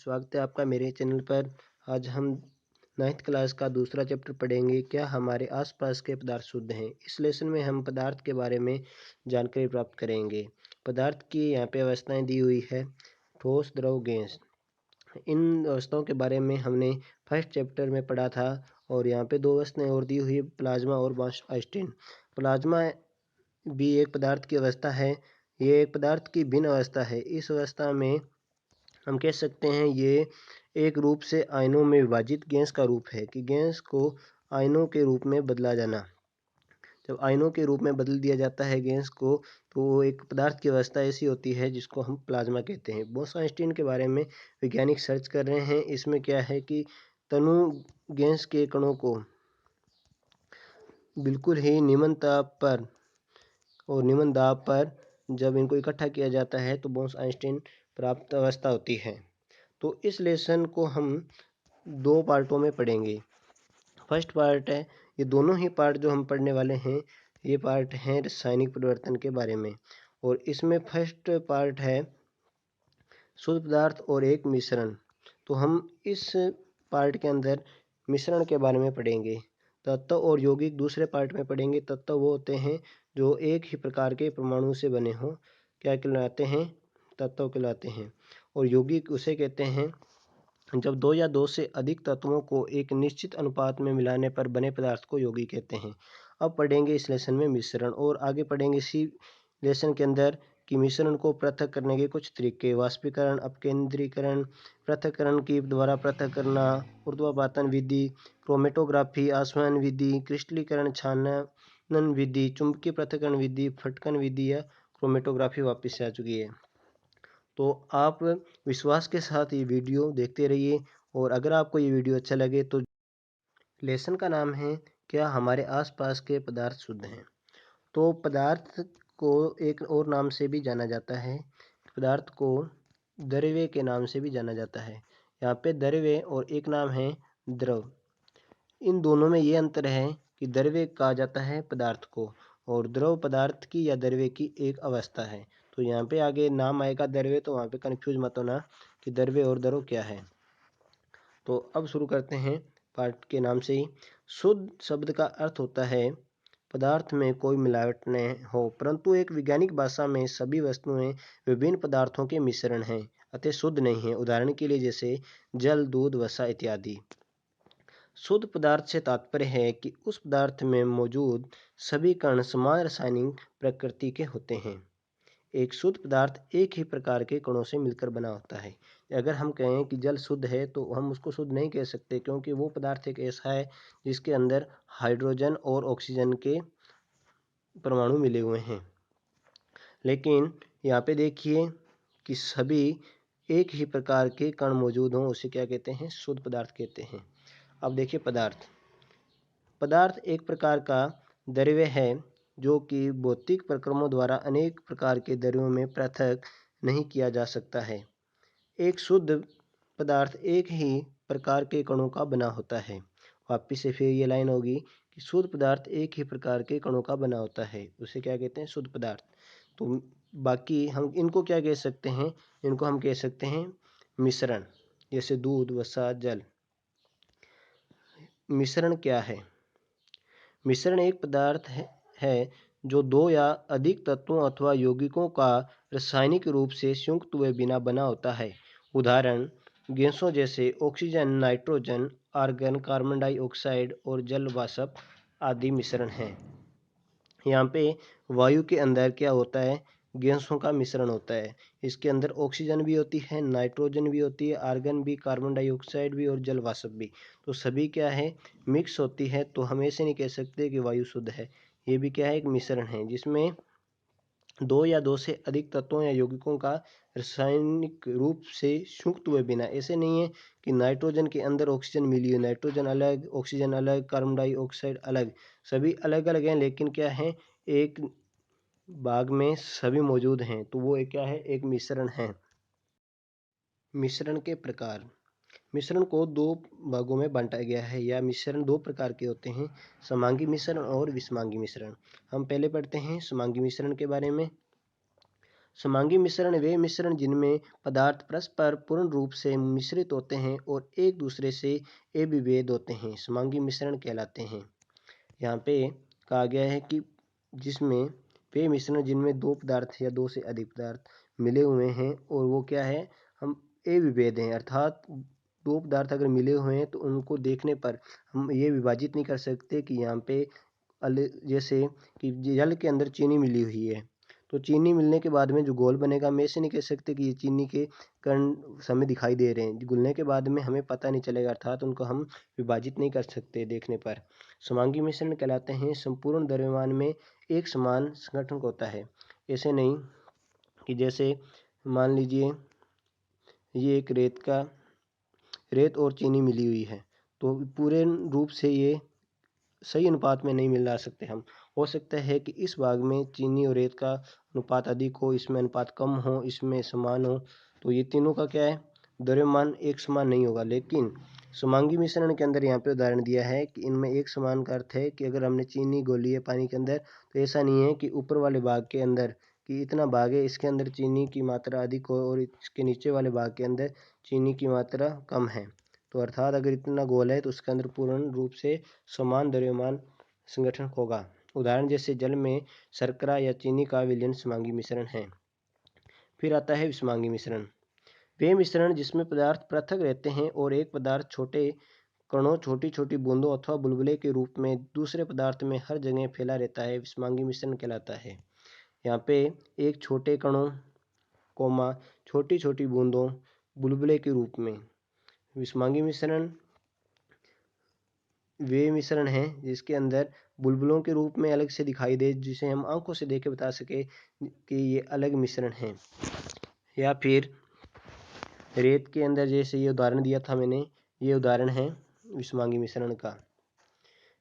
स्वागत है आपका मेरे चैनल पर। आज हम 9th क्लास का दूसरा चैप्टर पढ़ेंगे, क्या हमारे आसपास के पदार्थ शुद्ध हैं। इस लेसन में हम पदार्थ के बारे में जानकारी प्राप्त करेंगे। पदार्थ की यहाँ पे अवस्थाएं दी हुई है, ठोस, द्रव, गैस। इन अवस्थाओं के बारे में हमने फर्स्ट चैप्टर में पढ़ा था और यहाँ पे दो अवस्थाएं और दी हुई है, प्लाज्मा और बॉक्स-आइंस्टीन। प्लाज्मा भी एक पदार्थ की अवस्था है। ये एक पदार्थ की भिन्न अवस्था है। इस अवस्था में हम कह सकते हैं ये एक रूप से आयनों में विभाजित गैस का रूप है कि गैस को आयनों के रूप में बदला जाना। जब आयनों के रूप में बदल दिया जाता है गैस को, तो वो एक पदार्थ की अवस्था ऐसी होती है जिसको हम प्लाज्मा कहते हैं। बोस-आइंस्टीन के बारे में वैज्ञानिक सर्च कर रहे हैं। इसमें क्या है कि तनु गैस के कणों को बिल्कुल ही निम्न ताप पर और निम्न दाब पर जब इनको इकट्ठा किया जाता है तो बोस-आइंस्टीन प्राप्त अवस्था होती है। तो इस लेसन को हम दो पार्टों में पढ़ेंगे। फर्स्ट पार्ट है, ये दोनों ही पार्ट जो हम पढ़ने वाले हैं ये पार्ट हैं रासायनिक परिवर्तन के बारे में। और इसमें फर्स्ट पार्ट है शुद्ध पदार्थ और एक मिश्रण। तो हम इस पार्ट के अंदर मिश्रण के बारे में पढ़ेंगे। तत्व और यौगिक दूसरे पार्ट में पढ़ेंगे। तत्व वो होते हैं जो एक ही प्रकार के परमाणु से बने हों, क्या कहलाते हैं? तत्व कहलाते हैं। और यौगिक उसे कहते हैं जब दो या दो से अधिक तत्वों को एक निश्चित अनुपात में मिलाने पर बने पदार्थ को यौगिक कहते हैं। अब पढ़ेंगे इस लेसन में मिश्रण और आगे पढ़ेंगे इसी लेसन के अंदर कि मिश्रण को पृथक करने के कुछ तरीके, वाष्पीकरण, अपकेंद्रीकरण, पृथक्करण की द्वारा पृथक करना, ऊर्ध्वपातन विधि, क्रोमेटोग्राफी, आसवन विधि, क्रिस्टलीकरण, छानन विधि, चुंबकीय पृथक्करण विधि, फटकन विधि या क्रोमेटोग्राफी वापस से आ चुकी है। तो आप विश्वास के साथ ये वीडियो देखते रहिए और अगर आपको ये वीडियो अच्छा लगे तो लेसन का नाम है, क्या हमारे आसपास के पदार्थ शुद्ध हैं। तो पदार्थ को एक और नाम से भी जाना जाता है, पदार्थ को द्रव्य के नाम से भी जाना जाता है। यहाँ पे द्रव्य और एक नाम है द्रव। इन दोनों में ये अंतर है कि द्रव्य कहा जाता है पदार्थ को और द्रव पदार्थ की या द्रव्य की एक अवस्था है। तो यहाँ पे आगे नाम आएगा द्रव्य, तो वहाँ पे कन्फ्यूज मत होना कि द्रव्य और द्रव क्या है। तो अब शुरू करते हैं पार्ट के नाम से ही। शुद्ध शब्द का अर्थ होता है पदार्थ में कोई मिलावट न हो, परंतु एक वैज्ञानिक भाषा में सभी वस्तुएं विभिन्न पदार्थों के मिश्रण हैं अतः शुद्ध नहीं है। उदाहरण के लिए जैसे जल, दूध, वसा इत्यादि। शुद्ध पदार्थ से तात्पर्य है कि उस पदार्थ में मौजूद सभी कण समान रासायनिक प्रकृति के होते हैं। एक शुद्ध पदार्थ एक ही प्रकार के कणों से मिलकर बना होता है। अगर हम कहें कि जल शुद्ध है तो हम उसको शुद्ध नहीं कह सकते, क्योंकि वो पदार्थ एक ऐसा है जिसके अंदर हाइड्रोजन और ऑक्सीजन के परमाणु मिले हुए हैं। लेकिन यहाँ पे देखिए कि सभी एक ही प्रकार के कण मौजूद हों, उसे क्या कहते हैं? शुद्ध पदार्थ कहते हैं। अब देखिए पदार्थ एक प्रकार का द्रव्य है जो कि भौतिक प्रक्रमों द्वारा अनेक प्रकार के द्रव्यों में पृथक नहीं किया जा सकता है। एक शुद्ध पदार्थ एक ही प्रकार के कणों का बना होता है। वापिस से फिर ये लाइन होगी कि शुद्ध पदार्थ एक ही प्रकार के कणों का बना होता है, उसे क्या कहते हैं? शुद्ध पदार्थ। तो बाकी हम इनको क्या कह सकते हैं? इनको हम कह सकते हैं मिश्रण, जैसे दूध, वसा, जल। मिश्रण क्या है? मिश्रण एक पदार्थ है जो दो या अधिक तत्वों अथवा यौगिकों का रासायनिक रूप से संयुक्त हुए बिना बना होता है। उदाहरण गैसों जैसे oxygen, nitrogen, argon, carbon dioxide और जल वाष्प आदि मिश्रण हैं। यहाँ पे वायु के अंदर क्या होता है? गैसों का मिश्रण होता है। इसके अंदर ऑक्सीजन भी होती है, नाइट्रोजन भी होती है, आर्गन भी, कार्बन डाइऑक्साइड भी और जल वाष्प भी। तो सभी क्या है? मिक्स होती है। तो हम ऐसे नहीं कह सकते कि वायु शुद्ध है। ये भी क्या है? एक मिश्रण है जिसमें दो या दो से अधिक तत्वों या यौगिकों का रासायनिक रूप से संयुक्त हुए बिना, ऐसे नहीं है कि नाइट्रोजन के अंदर ऑक्सीजन मिली है, नाइट्रोजन अलग, ऑक्सीजन अलग, कार्बन डाइऑक्साइड अलग, सभी अलग अलग हैं लेकिन क्या है? एक भाग में सभी मौजूद हैं। तो वो एक क्या है? एक मिश्रण है। मिश्रण के प्रकार। मिश्रण को दो भागों में बांटा गया है या मिश्रण दो प्रकार के होते हैं, समांगी मिश्रण और विषमांगी मिश्रण। हम पहले पढ़ते हैं समांगी मिश्रण के बारे में। समांगी मिश्रण वे मिश्रण जिनमें पदार्थ परस्पर पूर्ण रूप से मिश्रित होते हैं और एक दूसरे से अविभेद होते हैं, समांगी मिश्रण कहलाते हैं। यहाँ पे कहा गया है कि जिसमें वे मिश्रण जिनमें दो पदार्थ या दो से अधिक पदार्थ मिले हुए हैं और वो क्या है, हम अविभेद हैं, अर्थात दो पदार्थ अगर मिले हुए हैं तो उनको देखने पर हम ये विभाजित नहीं कर सकते कि यहाँ पे जैसे कि जल के अंदर चीनी मिली हुई है, तो चीनी मिलने के बाद में जो घोल बनेगा, हम ऐसे नहीं कह सकते कि ये चीनी के कण हमें दिखाई दे रहे हैं, घुलने के बाद में हमें पता नहीं चलेगा, अर्थात उनको हम विभाजित नहीं कर सकते देखने पर। समांगी मिश्रण कहलाते हैं संपूर्ण द्रव्यमान में एक समान संगठन होता है। ऐसे नहीं कि जैसे मान लीजिए ये एक रेत और चीनी मिली हुई है, तो पूरे रूप से ये सही अनुपात में नहीं मिला सकते हम। हो सकता है कि इस भाग में चीनी और रेत का अनुपात अधिक हो, इसमें अनुपात कम हो, इसमें समान हो, तो ये तीनों का क्या है, द्रव्यमान एक समान नहीं होगा। लेकिन समांगी मिश्रण के अंदर यहाँ पे उदाहरण दिया है कि इनमें एक समान का अर्थ है कि अगर हमने चीनी घोली है पानी के अंदर, तो ऐसा नहीं है कि ऊपर वाले भाग के अंदर कि इतना भाग है इसके अंदर चीनी की मात्रा अधिक हो और इसके नीचे वाले भाग के अंदर चीनी की मात्रा कम है। तो अर्थात अगर इतना घोल है तो उसके अंदर पूर्ण रूप से समान द्रव्यमान संगठन होगा। उदाहरण जैसे जल में शर्करा या चीनी का विलयन समांगी मिश्रण है। फिर आता है विषमांगी मिश्रण। वे मिश्रण जिसमें पदार्थ पृथक रहते हैं और एक पदार्थ छोटे कणों, छोटी छोटी बूंदों अथवा बुलबुले के रूप में दूसरे पदार्थ में हर जगह फैला रहता है, विषमांगी मिश्रण कहलाता है। यहाँ पे एक छोटे कणों कोमा छोटी छोटी बूंदों बुलबुले के रूप में। विषमांगी मिश्रण वे मिश्रण हैं जिसके अंदर बुलबुलों के रूप में अलग से दिखाई दे, जिसे हम आंखों से देख के बता सके कि ये अलग मिश्रण हैं। या फिर रेत के अंदर जैसे ये उदाहरण दिया था मैंने, ये उदाहरण है विषमांगी मिश्रण का।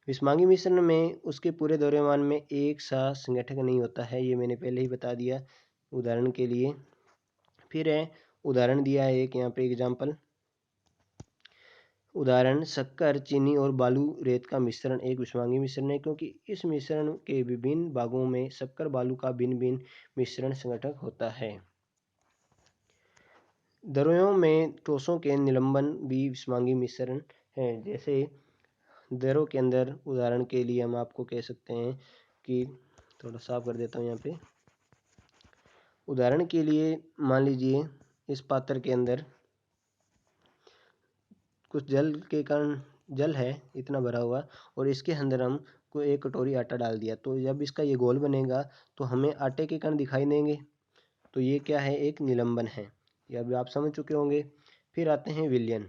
विषमांगी मिश्रण में उसके पूरे द्रव्यमान में एक सा संगठक नहीं होता है, ये मैंने पहले ही बता दिया उदाहरण के लिए। फिर है उदाहरण दिया है एक यहाँ पे एग्जाम्पल, उदाहरण शक्कर, चीनी और बालू रेत का मिश्रण एक विषमांगी मिश्रण है, क्योंकि इस मिश्रण के विभिन्न भागों में शक्कर बालू का भिन्न भिन्न मिश्रण संगठक होता है। द्रव्यों में ठोसों के निलंबन भी विषमांगी मिश्रण है। जैसे द्रव के अंदर उदाहरण के लिए हम आपको कह सकते हैं कि थोड़ा साफ कर देता हूँ यहाँ पे। उदाहरण के लिए मान लीजिए इस पात्र के अंदर कुछ जल के कारण जल है इतना भरा हुआ, और इसके अंदर हम को एक कटोरी आटा डाल दिया, तो जब इसका ये घोल बनेगा तो हमें आटे के कण दिखाई देंगे, तो ये क्या है, एक निलंबन है। ये अभी आप समझ चुके होंगे। फिर आते हैं विलयन।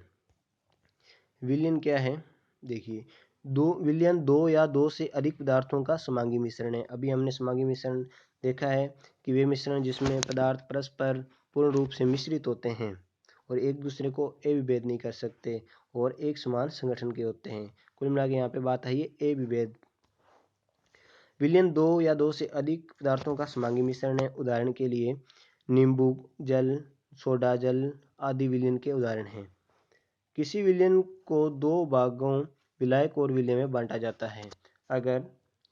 विलयन क्या है, देखिए विलयन दो या दो से अधिक पदार्थों का समांगी मिश्रण है। अभी हमने समांगी मिश्रण देखा है कि वे मिश्रण जिसमें पदार्थ परस्पर पूर्ण रूप से मिश्रित होते हैं और एक दूसरे को अविभेद नहीं कर सकते और एक समान संगठन के होते हैं। कुल मिला के यहाँ पे बात आई है अविभेद। विलयन दो या दो से अधिक पदार्थों का समांगी मिश्रण है। उदाहरण के लिए नींबू जल, सोडा जल आदि विलयन के उदाहरण हैं। किसी विलयन को दो भागों विलायक और विलय में बांटा जाता है। अगर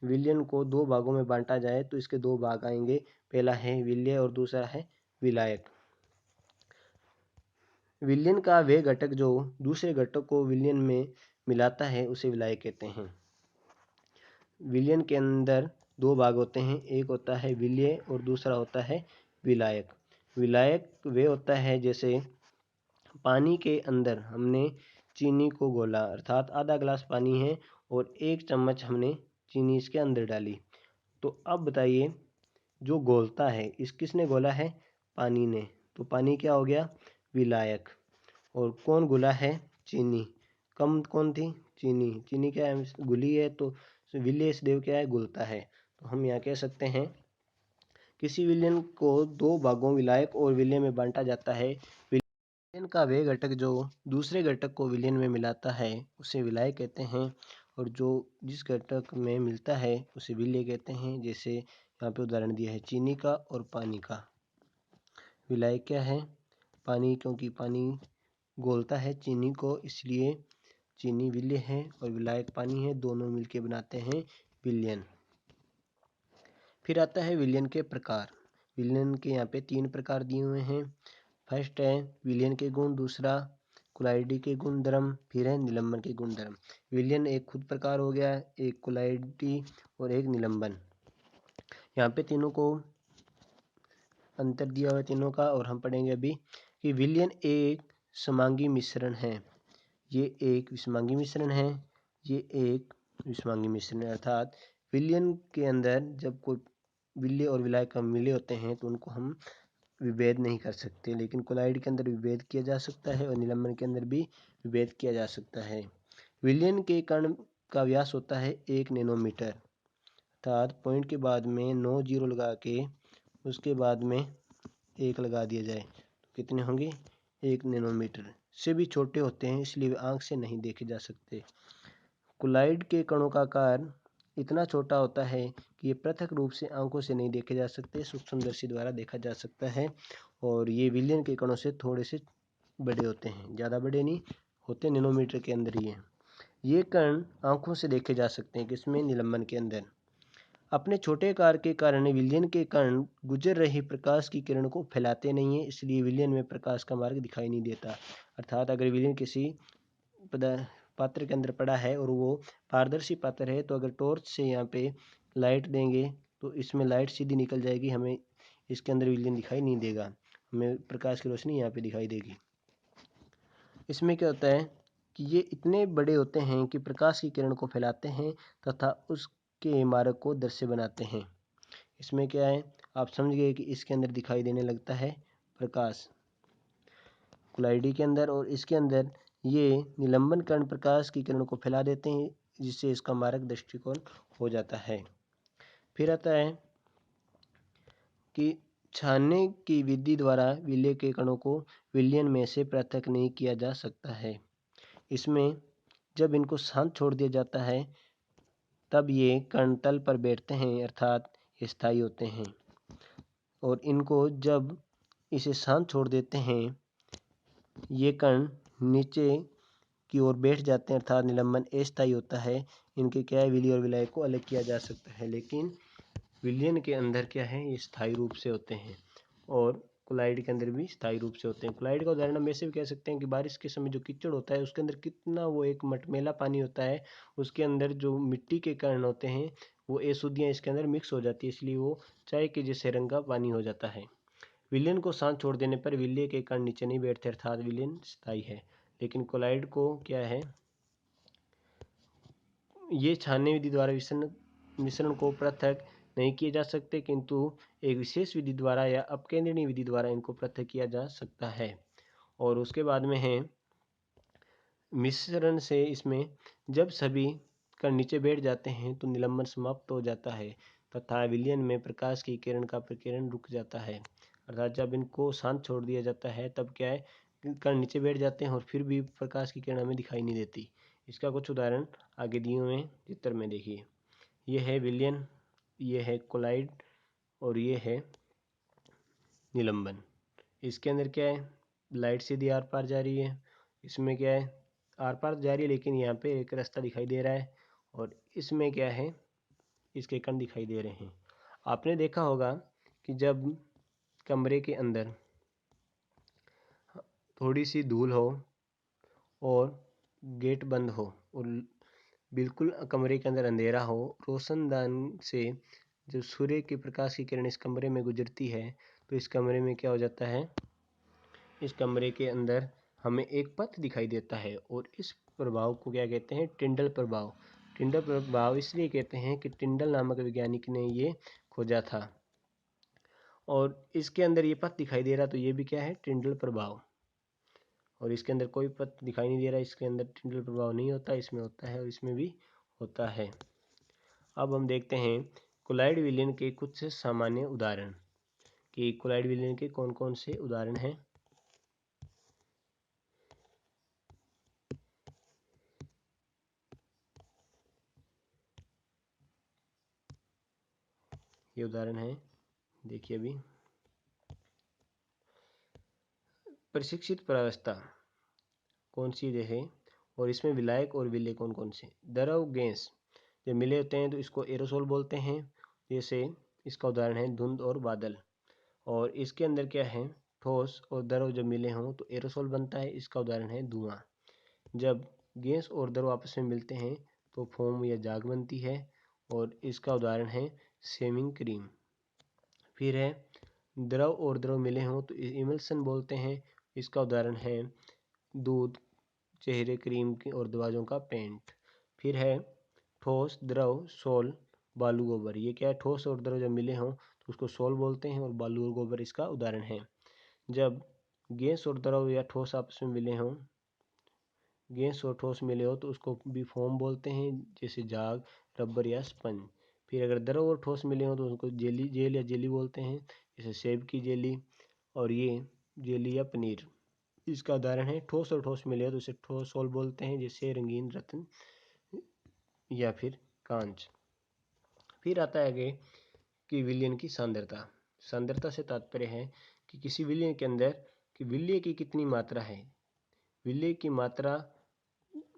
विलयन को दो भागों में बांटा जाए तो इसके दो भाग आएंगे, पहला है विलय और दूसरा है विलायक। विलयन का वह घटक जो दूसरे घटक को विलयन में मिलाता है उसे विलायक कहते हैं। विलयन के अंदर दो भाग होते हैं, एक होता है विलय और दूसरा होता है विलायक। विलायक वे होता है जैसे पानी के अंदर हमने चीनी को घोला, अर्थात आधा गिलास पानी है और एक चम्मच हमने चीनी इसके अंदर डाली, तो अब बताइए जो घोलता है इस किसने घोला है, पानी ने, तो पानी क्या हो गया, विलायक। और कौन घुला है, चीनी। कम कौन थी, चीनी। चीनी क्या है, घुली है, तो विलय देव क्या है, घुलता है। तो हम यहाँ कह सकते हैं किसी विलयन को दो भागों विलायक और विलय में बांटा जाता है। विलयन का वह घटक जो दूसरे घटक को विलयन में मिलाता है उसे विलायक कहते हैं, और जो जिस घटक में मिलता है उसे विलय कहते हैं। जैसे यहाँ पे उदाहरण दिया है चीनी का और पानी का। विलायक क्या है, पानी, क्योंकि पानी घोलता है चीनी को इसलिए चीनी विलय है, और विलायक पानी है, दोनों मिलके बनाते हैं विलयन। फिर आता है विलयन के प्रकार। विलयन के यहाँ पे 3 प्रकार दिए हुए हैं। फर्स्ट है विलयन के गुण, दूसरा कोलाइडी के गुण धर्म, फिर है निलंबन के गुण धर्म। विलयन एक खुद प्रकार हो गया, एक कोलाइडी और एक निलंबन। यहाँ पे तीनों को अंतर दिया हुआ तीनों का, और हम पढ़ेंगे अभी कि विलयन एक समांगी मिश्रण है, ये एक विषमांगी मिश्रण है, ये एक विषमांगी मिश्रण है। अर्थात विलयन के अंदर जब कोई विलय और विलायक का मिले होते हैं तो उनको हम विभेद नहीं कर सकते, लेकिन कोलाइड के अंदर विभेद किया जा सकता है और निलंबन के अंदर भी विभेद किया जा सकता है। विलयन के कण का व्यास होता है 1 नैनोमीटर, अर्थात पॉइंट के बाद में 9 जीरो लगा के उसके बाद में 1 लगा दिया जाए तो कितने होंगे, 1 नैनोमीटर से भी छोटे होते हैं, इसलिए वे आंख से नहीं देखे जा सकते। कोलाइड के कणों का आकार इतना छोटा होता है कि ये पृथक रूप से आंखों से नहीं देखे जा सकते, सूक्ष्मदर्शी द्वारा देखा जा सकता है। और ये विलयन के कणों से थोड़े से बड़े होते हैं, ज़्यादा बड़े नहीं होते, नैनोमीटर के अंदर ही हैं। ये कण आंखों से देखे जा सकते हैं, किसमें, निलंबन के अंदर। अपने छोटे आकार के कारण विलयन के कण गुजर रही प्रकाश की किरण को फैलाते नहीं है, इसलिए विलयन में प्रकाश का मार्ग दिखाई नहीं देता। अर्थात अगर विलयन किसी पात्र के अंदर पड़ा है और वो पारदर्शी पात्र है, तो अगर टॉर्च से यहाँ पे लाइट देंगे तो इसमें लाइट सीधी निकल जाएगी, हमें इसके अंदर विलयन दिखाई नहीं देगा, हमें प्रकाश की रोशनी यहाँ पे दिखाई देगी। इसमें क्या होता है कि ये इतने बड़े होते हैं कि प्रकाश की किरण को फैलाते हैं तथा उसके मार्ग को दृश्य बनाते हैं। इसमें क्या है, आप समझ गए कि इसके अंदर दिखाई देने लगता है प्रकाश कोलाइडी के अंदर, और इसके अंदर ये निलंबन कण प्रकाश की किरण को फैला देते हैं, जिससे इसका मारक दृष्टिकोण हो जाता है। फिर आता है कि छानने की विधि द्वारा विलय के कणों को विलयन में से पृथक नहीं किया जा सकता है। इसमें जब इनको शांत छोड़ दिया जाता है तब ये कण तल पर बैठते हैं, अर्थात स्थायी होते हैं। और इनको जब इसे शांत छोड़ देते हैं, ये कण नीचे की ओर बैठ जाते हैं, अर्थात निलंबन अस्थायी होता है। इनके क्या है, विलय और विलाय को अलग किया जा सकता है, लेकिन विलयन के अंदर क्या है, ये स्थायी रूप से होते हैं, और कोलाइड के अंदर भी स्थायी रूप से होते हैं। कोलाइड का उदाहरण हम ऐसे भी कह सकते हैं कि बारिश के समय जो कीचड़ होता है उसके अंदर कितना वो एक मटमैला पानी होता है, उसके अंदर जो मिट्टी के कण होते हैं वो अशुद्धियाँ इसके अंदर मिक्स हो जाती है, इसलिए वो चाय के जैसे रंग का पानी हो जाता है। विलयन को शांत छोड़ देने पर विलय के कण नीचे नहीं बैठते, अर्थात विलयन स्थायी है। लेकिन कोलाइड को क्या है, ये छानने विधि द्वारा मिश्रण को पृथक नहीं किए जा सकते, किंतु एक विशेष विधि द्वारा या अपकेंद्रणीय विधि द्वारा इनको पृथक किया जा सकता है। और उसके बाद में है मिश्रण से इसमें जब सभी कण नीचे बैठ जाते हैं तो निलंबन समाप्त हो जाता है तथा विलयन में प्रकाश की किरण का प्रकीर्णन रुक जाता है। अर्थात जब इनको शांत छोड़ दिया जाता है तब क्या है, कण नीचे बैठ जाते हैं और फिर भी प्रकाश की किरण हमें दिखाई नहीं देती। इसका कुछ उदाहरण आगे दिए हुए हैं चित्र में, देखिए। ये है विलयन, ये है कोलाइड और ये है निलंबन। इसके अंदर क्या है, लाइट सीधी आर पार जा रही है, इसमें क्या है, आर पार जा रही है लेकिन यहाँ पे एक रास्ता दिखाई दे रहा है, और इसमें क्या है, इसके कण दिखाई दे रहे हैं। आपने देखा होगा कि जब कमरे के अंदर थोड़ी सी धूल हो और गेट बंद हो और बिल्कुल कमरे के अंदर अंधेरा हो, रोशनदान से जब सूर्य के प्रकाश की किरण इस कमरे में गुजरती है तो इस कमरे में क्या हो जाता है, इस कमरे के अंदर हमें एक पथ दिखाई देता है, और इस प्रभाव को क्या कहते हैं, टिंडल प्रभाव। टिंडल प्रभाव इसलिए कहते हैं कि टिंडल नामक वैज्ञानिक ने ये खोजा था, और इसके अंदर ये पथ दिखाई दे रहा, तो ये भी क्या है, टिंडल प्रभाव। और इसके अंदर कोई पथ दिखाई नहीं दे रहा, इसके अंदर टिंडल प्रभाव नहीं होता, इसमें होता है और इसमें भी होता है। अब हम देखते हैं कोलाइड विलयन के कुछ सामान्य उदाहरण, कि कोलाइड विलयन के कौन कौन से उदाहरण हैं। ये उदाहरण है, देखिए अभी। प्रशिक्षित प्रावस्था कौन सी है, और इसमें विलायक और विलय कौन कौन से। द्रव गैस जब मिले होते हैं तो इसको एरोसोल बोलते हैं, जैसे इसका उदाहरण है धुंध और बादल। और इसके अंदर क्या है, ठोस और द्रव जब मिले हों तो एरोसोल बनता है। इसका उदाहरण है धुआं। जब गैस और द्रव आपस में मिलते हैं तो फोम या जाग बनती है, और इसका उदाहरण है शेविंग क्रीम। फिर है द्रव और द्रव मिले हों तो इमल्सन बोलते हैं। इसका उदाहरण है दूध, चेहरे, क्रीम की और दरवाजों का पेंट। फिर है ठोस, द्रव, सोल, बालू, गोबर। ये क्या है, ठोस और द्रव जब मिले हों तो उसको सोल बोलते हैं, और बालू और गोबर इसका उदाहरण है। जब गैस और द्रव या ठोस आपस में मिले हों, गैस और ठोस मिले हो तो उसको भी फोम बोलते हैं, जैसे जाग, रबर या स्पंज। फिर अगर द्रव और ठोस मिले हो तो उसको जेल या जेली बोलते हैं, जैसे सेब की जेली, और ये जेली या पनीर। इसका उदाहरण है ठोस और ठोस मिले हो तो उसे ठोस सोल बोलते हैं, जैसे रंगीन रत्न या फिर कांच। फिर आता है आगे कि विलयन की सांद्रता। सांद्रता से तात्पर्य है कि किसी विलयन के अंदर कि विलय की कितनी मात्रा है। विलय की मात्रा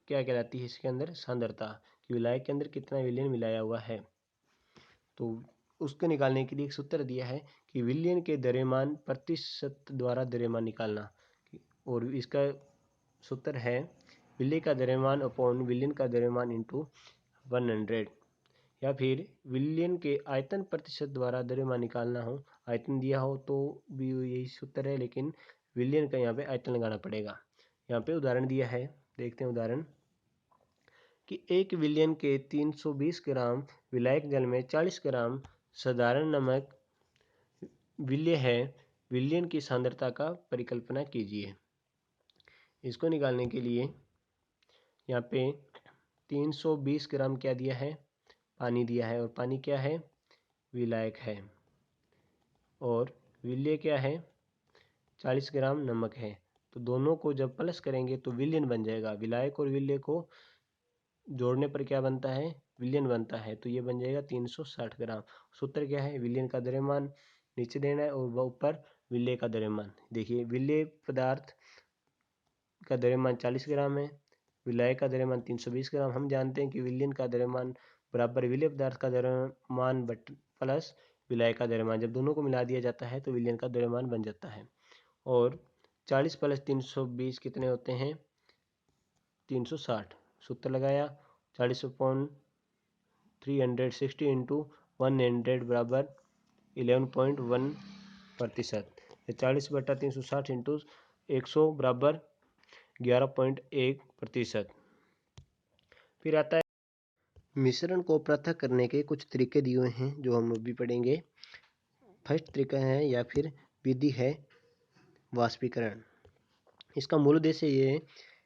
क्या कहलाती है, इसके अंदर सांद्रता, कि विलायक के अंदर कितना विलयन मिलाया हुआ है। तो उसको निकालने के लिए एक सूत्र दिया है कि विलयन के द्रव्यमान प्रतिशत द्वारा द्रव्यमान निकालना, और इसका सूत्र है विलय का द्रव्यमान अपॉन विलयन का द्रव्यमान इंटू 100। या फिर विलयन के आयतन प्रतिशत द्वारा द्रव्यमान निकालना हो, आयतन दिया हो तो भी यही सूत्र है, लेकिन विलयन का यहाँ पे आयतन लगाना पड़ेगा। यहाँ पे उदाहरण दिया है, देखते हैं उदाहरण कि 1 विलयन के 320 ग्राम विलायक जल में 40 ग्राम साधारण नमक विलय है। विलयन की सांद्रता का परिकल्पना कीजिए। इसको निकालने के लिए यहाँ पे 320 ग्राम क्या दिया है, पानी दिया है, और पानी क्या है, विलायक है, और विलय क्या है, 40 ग्राम नमक है। तो दोनों को जब प्लस करेंगे तो विलयन बन जाएगा। विलायक और विलय को जोड़ने पर क्या बनता है, विलयन बनता है। तो ये बन जाएगा 360 ग्राम। सूत्र क्या है, विलयन का द्रव्यमान नीचे देना है और वह ऊपर विलय का द्रव्यमान। देखिए विलय पदार्थ का द्रव्यमान 40 ग्राम है, विलायक का द्रव्यमान 320 ग्राम। हम जानते हैं कि विलयन का द्रव्यमान बराबर विलय पदार्थ का द्रव्यमान बट प्लस विलायक का द्रव्यमान। जब दोनों को मिला दिया जाता है तो विलयन का द्रव्यमान बन जाता है। और 40 प्लस 320 कितने होते हैं, 360। सूत्र लगाया, 40/360 इंटू 100 बराबर 11.1%। 40/360 इंटू 100 बराबर 11.1%। फिर आता है मिश्रण को पृथक करने के कुछ तरीके दिए हुए हैं जो हम अभी पढ़ेंगे। फर्स्ट तरीका है या फिर विधि है वाष्पीकरण। इसका मूल उद्देश्य ये है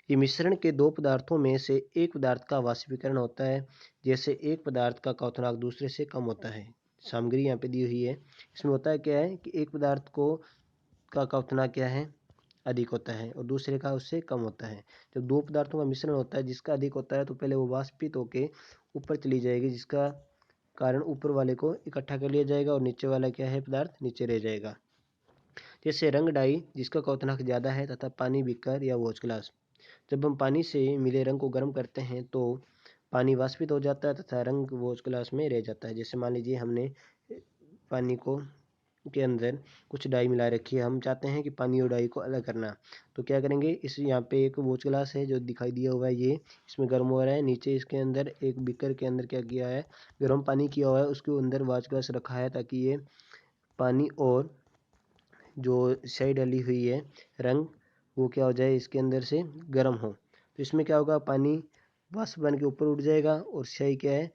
कि मिश्रण के दो पदार्थों में से एक पदार्थ का वाष्पीकरण होता है। जैसे एक पदार्थ का क्वथनांक दूसरे से कम होता है। सामग्री यहाँ पे दी हुई है। इसमें होता है क्या है कि एक पदार्थ को का क्वथनांक क्या है, अधिक होता है, और दूसरे का उससे कम होता है। जब दो पदार्थों का मिश्रण होता है जिसका अधिक होता है तो पहले वो वाष्पित होकर ऊपर चली जाएगी, जिसका कारण ऊपर वाले को इकट्ठा कर लिया जाएगा और नीचे वाला क्या है, पदार्थ नीचे रह जाएगा। जैसे रंग डाई जिसका क्वथनांक ज़्यादा है तथा पानी बीकर या वॉच ग्लास। जब हम पानी से मिले रंग को गर्म करते हैं तो पानी वाष्पित हो जाता है तथा रंग वॉच ग्लास में रह जाता है। जैसे मान लीजिए हमने पानी को के अंदर कुछ डाई मिला रखी है, हम चाहते हैं कि पानी और डाई को अलग करना, तो क्या करेंगे, इस यहाँ पे एक वॉच ग्लास है जो दिखाई दिया हुआ है, ये इसमें गर्म हो रहा है। नीचे इसके अंदर एक बीकर के अंदर क्या किया है, गर्म पानी किया हुआ है, उसके अंदर वॉच ग्लास रखा है ताकि ये पानी और जो स्याही डली हुई है रंग, वो क्या हो जाए, इसके अंदर से गर्म हो। तो इसमें क्या होगा, पानी वाष्प बन के ऊपर उठ जाएगा और स्याही क्या है,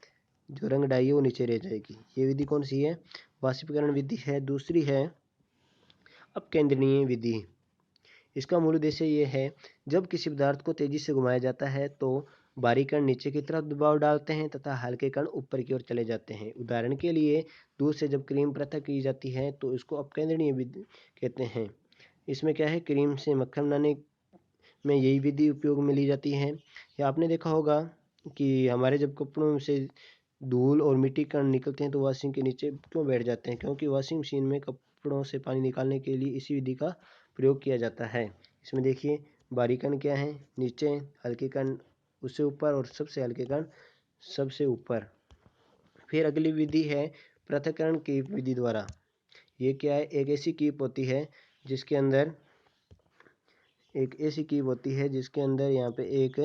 जो रंग डाई है वो नीचे रह जाएगी। ये विधि कौन सी है, वाष्पीकरण विधि है। दूसरी है अपकेंद्रणीय विधि। इसका मूल उद्देश्य ये है, जब किसी पदार्थ को तेजी से घुमाया जाता है तो बारीक कण नीचे की तरफ दबाव डालते हैं तथा हल्के कण ऊपर की ओर चले जाते हैं। उदाहरण के लिए दूध से जब क्रीम पृथक की जाती है तो इसको अपकेंद्रणीय विधि कहते हैं। इसमें क्या है, क्रीम से मक्खन बनाने में यही विधि उपयोग में ली जाती है। या आपने देखा होगा कि हमारे जब कपड़ों से धूल और मिट्टी कण निकलते हैं तो वॉशिंग के नीचे क्यों बैठ जाते हैं, क्योंकि वॉशिंग मशीन में कपड़ों से पानी निकालने के लिए इसी विधि का प्रयोग किया जाता है। इसमें देखिए बारीक कण क्या है नीचे, हल्के कण उससे ऊपर और सबसे हल्के कण सबसे ऊपर। फिर अगली विधि है पृथक्करण की विधि द्वारा। ये क्या है, एक ऐसी कीप होती है जिसके अंदर यहाँ पे एक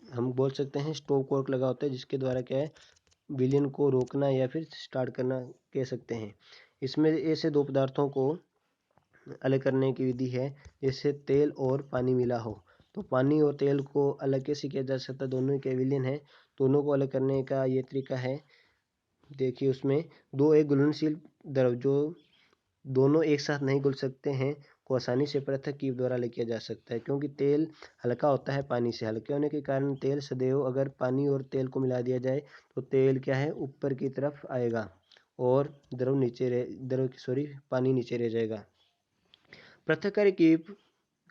हम बोल सकते हैं स्टॉप कॉर्क लगा होता है, जिसके द्वारा क्या है विलयन को रोकना या फिर स्टार्ट करना कह सकते हैं। इसमें ऐसे दो पदार्थों को अलग करने की विधि है जैसे तेल और पानी मिला हो। तो पानी और तेल को अलग कैसे किया जा सकता है, दोनों के विलयन है, दोनों को अलग करने का ये तरीका है। देखिए उसमें दो एक घुलनशील द्रव जो दोनों एक साथ नहीं घुल सकते हैं को आसानी से पृथक कीप द्वारा अलग किया जा सकता है, क्योंकि तेल हल्का होता है पानी से। हल्के होने के कारण तेल सदैव अगर पानी और तेल को मिला दिया जाए तो तेल क्या है ऊपर की तरफ आएगा और पानी नीचे रह जाएगा। पृथक्करण कीप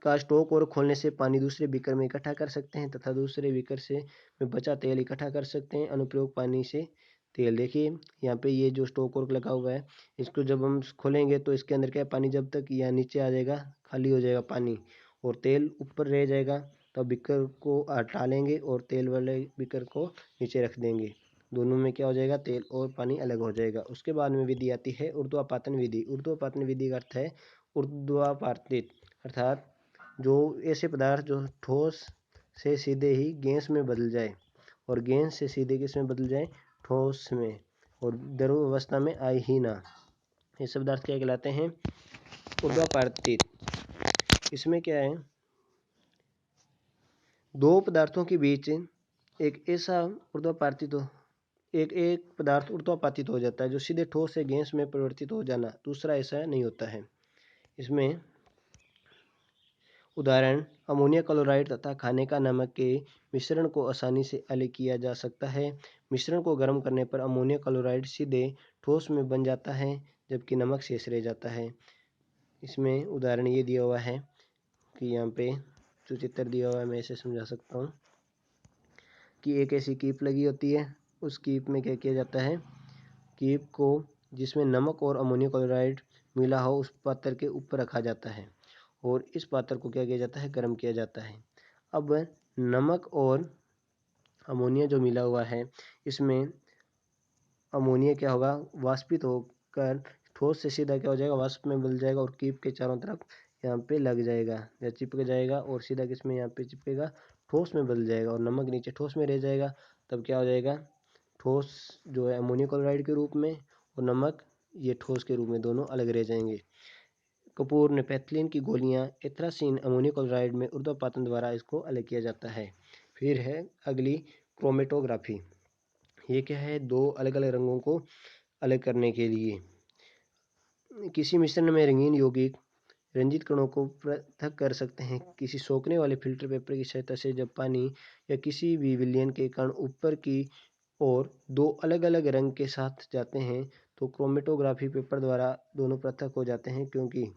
का स्टॉक और खोलने से पानी दूसरे बीकर में इकट्ठा कर सकते हैं तथा दूसरे बीकर से में बचा तेल इकट्ठा कर सकते हैं। अनुप्रयोग पानी से तेल, देखिए यहाँ पे ये जो स्टॉक और लगा हुआ है, इसको जब हम खोलेंगे तो इसके अंदर क्या पानी जब तक यहाँ नीचे आ जाएगा खाली हो जाएगा पानी और तेल ऊपर रह जाएगा, तब बीकर को हटा लेंगे और तेल वाले बीकर को नीचे रख देंगे। दोनों में क्या हो जाएगा, तेल और पानी अलग हो जाएगा। उसके बाद में विधि आती है ऊर्ध्वापातन विधि। ऊर्ध्वापातन विधि का अर्थ है ऊर्ध्वापातित, अर्थात जो ऐसे पदार्थ जो ठोस से सीधे ही गैस में बदल जाए और गैस से सीधे किस में बदल जाए, ठोस में, और द्रव अवस्था में आए ही ना, ये सब पदार्थ क्या कहलाते हैं, ऊर्ध्वापातित। इसमें क्या है, दो पदार्थों के बीच एक ऐसा ऊर्ध्वापातित हो एक पदार्थ ऊर्ध्वापातित हो जाता है जो सीधे ठोस से गैस में परिवर्तित हो जाना, दूसरा ऐसा नहीं होता है। इसमें उदाहरण अमोनिया क्लोराइड तथा खाने का नमक के मिश्रण को आसानी से अलग किया जा सकता है। मिश्रण को गर्म करने पर अमोनिया क्लोराइड सीधे ठोस में बन जाता है जबकि नमक शेष रह जाता है। इसमें उदाहरण ये दिया हुआ है कि यहाँ पे जो चित्र दिया हुआ है मैं इसे समझा सकता हूँ कि एक ऐसी कीप लगी होती है, उस कीप में क्या किया जाता है, कीप को जिसमें नमक और अमोनिया क्लोराइड मिला हो उस पात्र के ऊपर रखा जाता है और इस पात्र को क्या किया जाता है, गर्म किया जाता है। अब नमक और अमोनिया जो मिला हुआ है, इसमें अमोनिया क्या होगा, वाष्पित होकर ठोस से सीधा क्या हो जाएगा, वाष्प में बदल जाएगा और कीप के चारों तरफ यहाँ पे लग जाएगा या चिपक जाएगा और सीधा किसमें यहाँ पे चिपकेगा, ठोस में बदल जाएगा और नमक नीचे ठोस में रह जाएगा। तब क्या हो जाएगा, ठोस जो है अमोनिया क्लोराइड के रूप में और नमक ये ठोस के रूप में दोनों अलग रह जाएंगे। कपूर ने पैथिलीन की गोलियां एथ्रासीन अमोनिया क्लोराइड में ऊर्ध्वपातन द्वारा इसको अलग किया जाता है। फिर है अगली क्रोमेटोग्राफी। ये क्या है, दो अलग अलग रंगों को अलग करने के लिए किसी मिश्रण में रंगीन यौगिक रंजित कणों को पृथक कर सकते हैं। किसी सोखने वाले फिल्टर पेपर की सहायता से जब पानी या किसी भी विलयन के कण ऊपर की ओर दो अलग अलग रंग के साथ जाते हैं तो क्रोमेटोग्राफी पेपर द्वारा दोनों पृथक हो जाते हैं, क्योंकि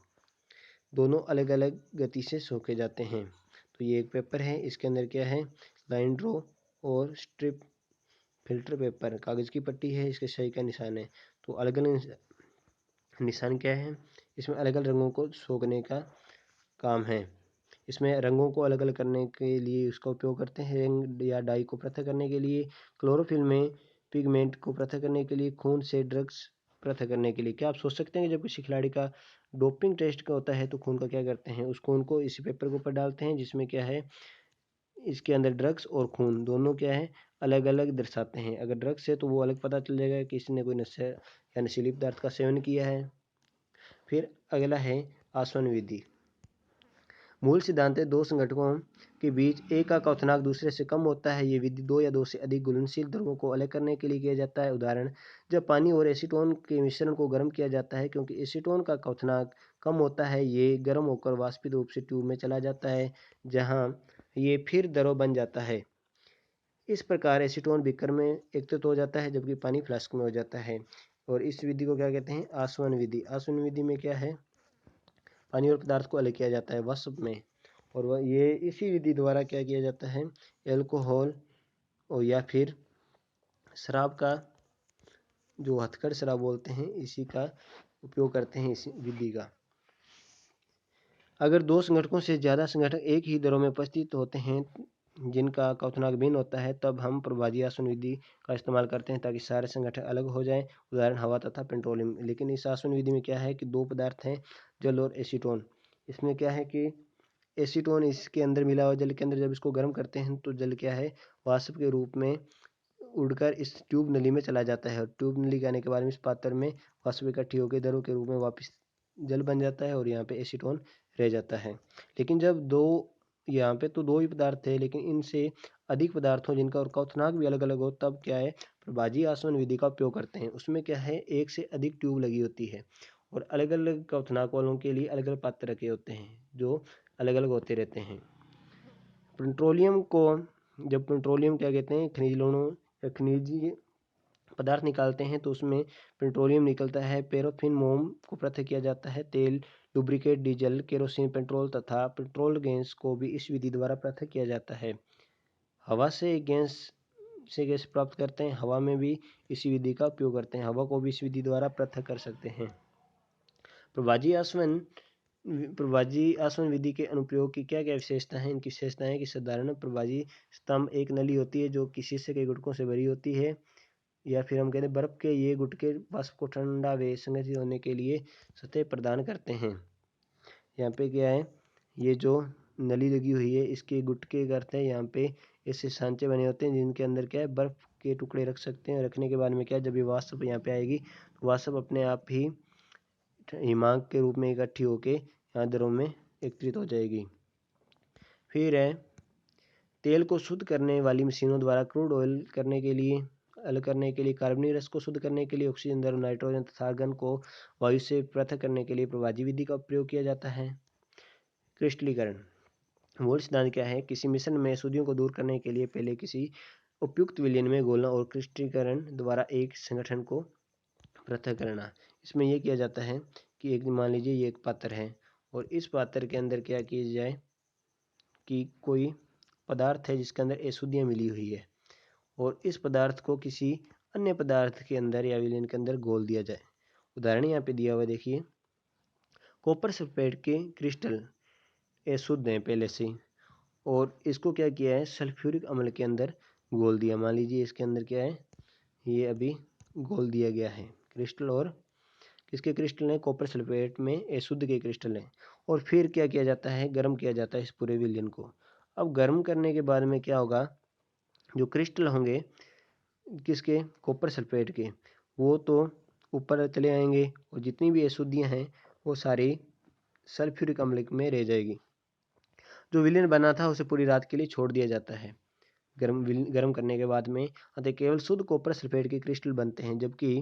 दोनों अलग अलग गति से सोखे जाते हैं। तो ये एक पेपर है, इसके अंदर क्या है, लाइन ड्रॉ और स्ट्रिप फिल्टर पेपर, कागज़ की पट्टी है, इसके सही का निशान है। तो अलग अलग निशान क्या है, इसमें अलग अलग रंगों को सोखने का काम है। इसमें रंगों को अलग अलग करने के लिए उसका उपयोग करते हैं, रंग या डाई को पृथक करने के लिए, क्लोरोफिल में पिगमेंट को पृथक करने के लिए, खून से ड्रग्स पृथक करने के लिए। क्या आप सोच सकते हैं कि जब किसी खिलाड़ी का डोपिंग टेस्ट का होता है तो खून का क्या करते हैं, उस खून को इसी पेपर के ऊपर डालते हैं जिसमें क्या है, इसके अंदर ड्रग्स और खून दोनों क्या है, अलग अलग दर्शाते हैं। अगर ड्रग्स है तो वो अलग पता चल जाएगा कि इसने कोई नशा या नशीली पदार्थ का सेवन किया है। फिर अगला है आसवन विधि। मूल सिद्धांत है दो संघटकों के बीच एक का क्वथनांक दूसरे से कम होता है। ये विधि दो या दो से अधिक घुलनशील द्रवों को अलग करने के लिए किया जाता है। उदाहरण, जब पानी और एसीटोन के मिश्रण को गर्म किया जाता है, क्योंकि एसीटोन का क्वथनांक कम होता है, ये गर्म होकर वाष्पित रूप से ट्यूब में चला जाता है जहाँ ये फिर द्रव बन जाता है। इस प्रकार एसीटोन बीकर में एकत्रित हो जाता है जबकि पानी फ्लास्क में हो जाता है। और इस विधि को क्या कहते हैं, आसवन विधि। आसवन विधि में क्या है, पानी और पदार्थ को अलग किया जाता है वाष्प में, और वह ये इसी विधि द्वारा क्या किया जाता है, एल्कोहल और या फिर शराब का जो हथकढ़ शराब बोलते हैं इसी का उपयोग करते हैं इस विधि का। अगर दो संगठकों से ज़्यादा संगठक एक ही दरों में उपस्थित होते हैं जिनका क्वथनांक भिन्न होता है तब हम प्रभाजी आसवन विधि का इस्तेमाल करते हैं ताकि सारे संगठन अलग हो जाएं, उदाहरण हवा तथा पेट्रोलियम। लेकिन इस आसवन विधि में क्या है कि दो पदार्थ हैं, जल और एसीटोन। इसमें क्या है कि एसीटोन इसके अंदर मिला हुआ जल के अंदर जब इसको गर्म करते हैं तो जल क्या है, वाष्प के रूप में उड़कर इस ट्यूब नली में चला जाता है, और ट्यूब नली के आने के बाद में इस पात्र में वाष्प इकट्ठी होकर द्रव के रूप में वापस जल बन जाता है और यहाँ पे एसीटोन रह जाता है। लेकिन जब यहाँ पे तो दो ही पदार्थ है, लेकिन इनसे अधिक पदार्थ हो जिनका और क्वथनांक भी अलग अलग हो, तब क्या है, प्रभाजी आसवन विधि का उपयोग करते हैं। उसमें क्या है, एक से अधिक ट्यूब लगी होती है और अलग अलग क्वथनांक वालों के लिए अलग अलग पात्र रखे होते हैं जो अलग अलग होते रहते हैं। पेट्रोलियम को, जब पेट्रोलियम क्या कहते हैं, खनिज लवणों या खनिज पदार्थ निकालते हैं तो उसमें पेट्रोलियम निकलता है। पैराफिन मोम को पृथक किया जाता है। तेल, लुब्रिकेट, डीजल, केरोसिन, पेट्रोल तथा पेट्रोल गैस को भी इस विधि द्वारा पृथक किया जाता है। हवा से गैस प्राप्त करते हैं, हवा में भी इसी विधि का उपयोग करते हैं, हवा को भी इस विधि द्वारा पृथक कर सकते हैं। प्रभाजी आसवन विधि के अनुप्रयोग की क्या क्या विशेषता है। इनकी विशेषता है कि साधारण प्रभाजी स्तंभ एक नली होती है जो किसी से कई गुटकों से भरी होती है, या फिर हम कहते हैं बर्फ के ये गुटके वाष्प को ठंडा व संगठित होने के लिए सतह प्रदान करते हैं। यहाँ पे क्या है, ये जो नली लगी हुई है इसके गुटके करते हैं, यहाँ पे ऐसे सांचे बने होते हैं जिनके अंदर क्या है, बर्फ के टुकड़े रख सकते हैं। रखने के बाद में क्या है, जब ये वाष्प यहाँ पे आएगी तो वाष्प अपने आप ही हिमांक के रूप में इकट्ठी होके यहाँ द्रव में एकत्रित हो जाएगी। फिर है, तेल को शुद्ध करने वाली मशीनों द्वारा क्रूड ऑयल अलग करने के लिए, कार्बनिक रस को शुद्ध करने के लिए, ऑक्सीजन द्रव, नाइट्रोजन तथा आर्गन को वायु से पृथक करने के लिए प्रभाजी विधि का प्रयोग किया जाता है। क्रिस्टलीकरण, मूल सिद्धांत क्या है, किसी मिश्रण में अशुद्धियों को दूर करने के लिए पहले किसी उपयुक्त विलयन में घोलना और क्रिस्टलीकरण द्वारा एक संगठन को पृथक करना। इसमें यह किया जाता है कि एक, मान लीजिए ये एक पात्र है और इस पात्र के अंदर क्या किया जाए कि कोई पदार्थ है जिसके अंदर अशुद्धियाँ मिली हुई है और इस पदार्थ को किसी अन्य पदार्थ के अंदर या विलयन के अंदर घोल दिया जाए। उदाहरण यहाँ पे दिया हुआ देखिए, कॉपर सल्फेट के क्रिस्टल अशुद्ध हैं पहले से और इसको क्या किया है, सल्फ्यूरिक अम्ल के अंदर घोल दिया। मान लीजिए इसके अंदर क्या है, ये अभी घोल दिया गया है क्रिस्टल, और किसके क्रिस्टल हैं, कॉपर सल्फेट में अशुद्ध के क्रिस्टल हैं। और फिर क्या किया जाता है, गर्म किया जाता है इस पूरे विलयन को। अब गर्म करने के बाद में क्या होगा, जो क्रिस्टल होंगे किसके, कॉपर सल्फेट के, वो तो ऊपर चले आएंगे और जितनी भी अशुद्धियाँ हैं वो सारी सल्फ्यूरिक अम्ल में रह जाएगी। जो विलयन बना था उसे पूरी रात के लिए छोड़ दिया जाता है। गर्म करने के बाद में अतः केवल शुद्ध कॉपर सल्फेट के क्रिस्टल बनते हैं, जबकि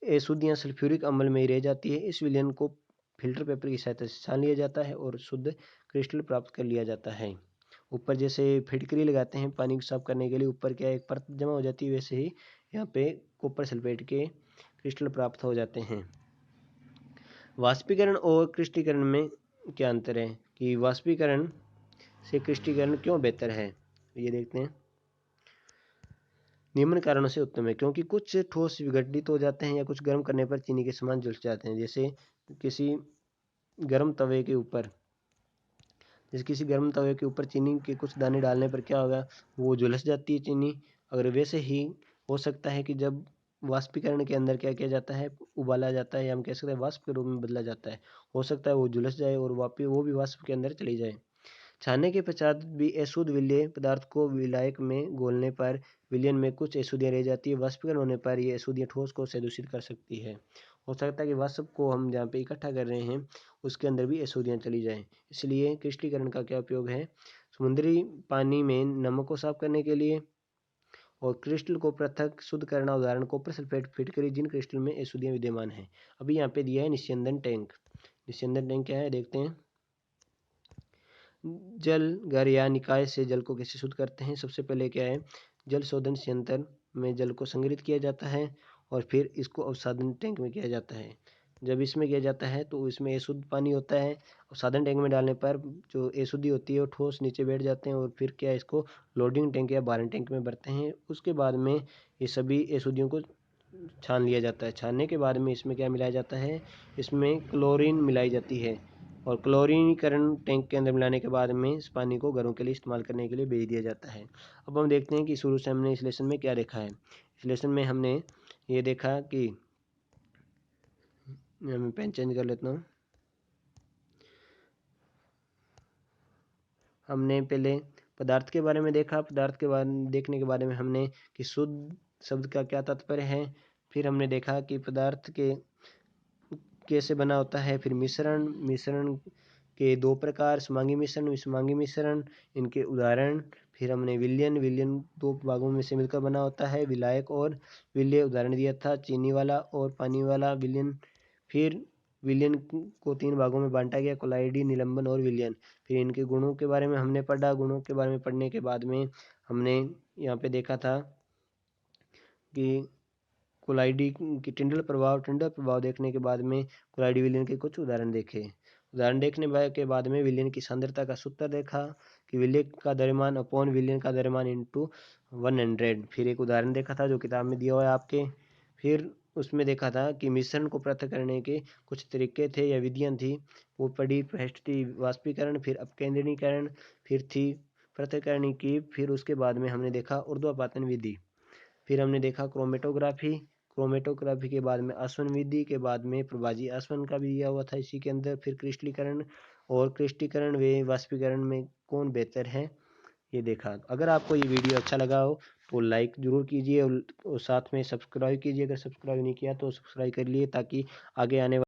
अशुद्धियाँ सल्फ्यूरिक अम्ल में रह जाती है। इस विलयन को फिल्टर पेपर की सहायता से छान लिया जाता है और शुद्ध क्रिस्टल प्राप्त कर लिया जाता है। ऊपर जैसे फिटकरी लगाते हैं पानी को साफ करने के लिए, ऊपर क्या एक परत जमा हो जाती है, वैसे ही यहाँ पे कॉपर सल्फेट के क्रिस्टल प्राप्त हो जाते हैं। वाष्पीकरण और क्रिस्टलीकरण में क्या अंतर है कि वाष्पीकरण से क्रिस्टलीकरण क्यों बेहतर है, ये देखते हैं। निम्न कारणों से उत्तम है, क्योंकि कुछ ठोस विघटित हो जाते हैं या कुछ गर्म करने पर चीनी के समान झुलस जाते हैं। जैसे किसी गर्म तवे के ऊपर चीनी के कुछ दाने डालने पर क्या होगा, वो झुलस जाती है चीनी। अगर वैसे ही हो सकता है कि जब वाष्पीकरण के अंदर क्या किया जाता है, उबाला जाता है या हम कह सकते हैं वाष्प के रूप में बदला जाता है, हो सकता है वो झुलस जाए और वो भी वाष्प के अंदर चली जाए। छानने के पश्चात भी अशुद्ध विलेय पदार्थ को विलायक में घोलने पर विलयन में कुछ अशुद्धियाँ रह जाती है। वाष्पीकरण होने पर ये अशुद्धियाँ ठोस को दूषित कर सकती है। हो सकता है कि वाष्प को हम जहाँ पे इकट्ठा कर रहे हैं उसके अंदर भी अशुद्धियाँ चली जाएं। इसलिए क्रिस्टलीकरण का क्या उपयोग है, समुद्री पानी में नमक को साफ करने के लिए और क्रिस्टल को पृथक शुद्ध करना। उदाहरण कॉपर सल्फेट फिटकरी जिन क्रिस्टल में अशुद्धियाँ विद्यमान हैं। अभी यहाँ पे दिया है निस्यंदन टैंक। निस्यंदन टैंक क्या है देखते हैं। जल घर या निकाय से जल को कैसे शुद्ध करते हैं। सबसे पहले क्या है, जल शोधन संयंत्र में जल को संग्रहित किया जाता है और फिर इसको अवसादन टैंक में किया जाता है। जब इसमें किया जाता है तो इसमें अशुद्ध पानी होता है, अवसादन टैंक में डालने पर जो अशुद्धि होती है वो ठोस नीचे बैठ जाते हैं और फिर क्या इसको लोडिंग टैंक या बारन टैंक में भरते हैं। उसके बाद में ये सभी अशुद्धियों को छान लिया जाता है। छानने के बाद में इसमें क्या मिलाया जाता है, इसमें क्लोरीन मिलाई जाती है और क्लोरीनीकरण टैंक के अंदर मिलाने के बाद में इस पानी को घरों के लिए इस्तेमाल करने के लिए भेज दिया जाता है। अब हम देखते हैं कि शुरू से हमने इस लेसन में क्या देखा है। इस लेसन में हमने ये देखा कि मैं पेन चेंज कर लेता हूँ। हमने पहले पदार्थ के बारे में देखा। पदार्थ के बारे में देखने के बारे में हमने कि शुद्ध शब्द का क्या तात्पर्य है। फिर हमने देखा कि पदार्थ के कैसे बना होता है। फिर मिश्रण के दो प्रकार, समांगी मिश्रण, विषमांगी मिश्रण, इनके उदाहरण। फिर हमने विलयन दो भागों में से मिलकर बना होता है, विलायक और विलय उदाहरण दिया था, चीनी वाला और पानी वाला विलयन। फिर विलयन को तीन भागों में बांटा गया, कोलाइडी, निलंबन और विलयन। फिर इनके गुणों के बारे में हमने पढ़ा। गुणों के बारे में पढ़ने के बाद में हमने यहाँ पे देखा था कि कोलाइडी की टिंडल प्रभाव देखने के बाद में कोलाइडी विलयन के कुछ उदाहरण देखे। उदाहरण देखने के बाद में विलयन की सांद्रता का सूत्र देखा कि विलय का द्रव्यमान अपॉन विलयन का द्रव्यमान इंटू 100। फिर एक उदाहरण देखा था जो किताब में दिया हुआ है आपके। फिर उसमें देखा था कि मिश्रण को पृथक करने के कुछ तरीके थे या विधियां थी, वो पढ़ी। फर्स्ट थी वाष्पीकरण, फिर अपकेंद्रीकरण, फिर थी पृथक्करण की। फिर उसके बाद में हमने देखा ऊर्ध्वपातन विधि। फिर हमने देखा क्रोमेटोग्राफी के बाद में आसवन विधि के बाद में प्रभाजी आसवन का भी दिया हुआ था इसी के अंदर। फिर क्रिस्टलीकरण व वाष्पीकरण में कौन बेहतर है ये देखा। अगर आपको ये वीडियो अच्छा लगा हो तो लाइक जरूर कीजिए और साथ में सब्सक्राइब कीजिए। अगर सब्सक्राइब नहीं किया तो सब्सक्राइब कर लिए ताकि आगे आने